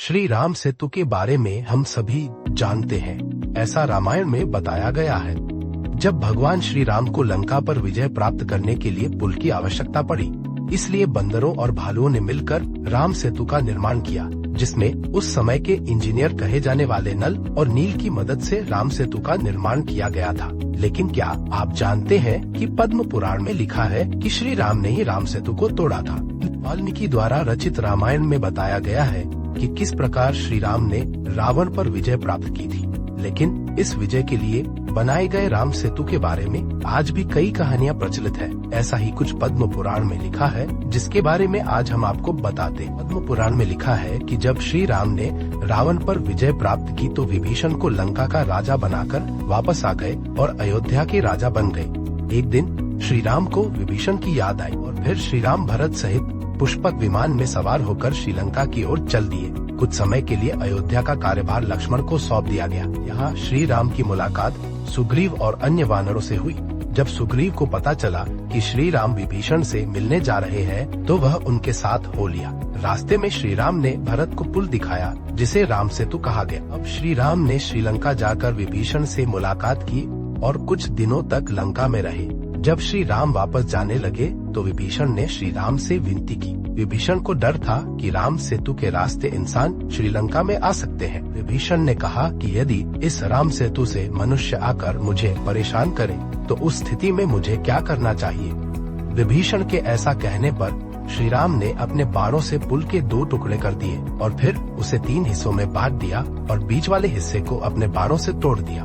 श्री राम सेतु के बारे में हम सभी जानते हैं। ऐसा रामायण में बताया गया है। जब भगवान श्री राम को लंका पर विजय प्राप्त करने के लिए पुल की आवश्यकता पड़ी, इसलिए बंदरों और भालुओं ने मिलकर राम सेतु का निर्माण किया, जिसमें उस समय के इंजीनियर कहे जाने वाले नल और नील की मदद से राम सेतु का निर्माण किया गया था। लेकिन क्या आप जानते हैं कि पद्म पुराण में लिखा है कि श्री राम ने ही राम सेतु को तोड़ा था। वाल्मीकि द्वारा रचित रामायण में बताया गया है कि किस प्रकार श्री राम ने रावण पर विजय प्राप्त की थी। लेकिन इस विजय के लिए बनाए गए राम सेतु के बारे में आज भी कई कहानियां प्रचलित है। ऐसा ही कुछ पद्म पुराण में लिखा है, जिसके बारे में आज हम आपको बताते। पद्म पुराण में लिखा है कि जब श्री राम ने रावण पर विजय प्राप्त की तो विभीषण को लंका का राजा बनाकर वापस आ गए और अयोध्या के राजा बन गए। एक दिन श्री राम को विभीषण की याद आई और फिर श्री राम भरत सहित पुष्पक विमान में सवार होकर श्रीलंका की ओर चल दिए। कुछ समय के लिए अयोध्या का कार्यभार लक्ष्मण को सौंप दिया गया। यहाँ श्री राम की मुलाकात सुग्रीव और अन्य वानरों से हुई। जब सुग्रीव को पता चला कि श्री राम विभीषण से मिलने जा रहे हैं, तो वह उनके साथ हो लिया। रास्ते में श्री राम ने भरत को पुल दिखाया, जिसे राम सेतु कहा गया। अब श्री राम ने श्रीलंका जाकर विभीषण से मुलाकात की और कुछ दिनों तक लंका में रहे। जब श्री राम वापस जाने लगे तो विभीषण ने श्री राम से विनती की। विभीषण को डर था कि राम सेतु के रास्ते इंसान श्रीलंका में आ सकते हैं। विभीषण ने कहा कि यदि इस राम सेतु से मनुष्य आकर मुझे परेशान करे तो उस स्थिति में मुझे क्या करना चाहिए। विभीषण के ऐसा कहने पर श्री राम ने अपने बाणों से पुल के 2 टुकड़े कर दिए और फिर उसे 3 हिस्सों में बांट दिया और बीच वाले हिस्से को अपने बाणों से तोड़ दिया।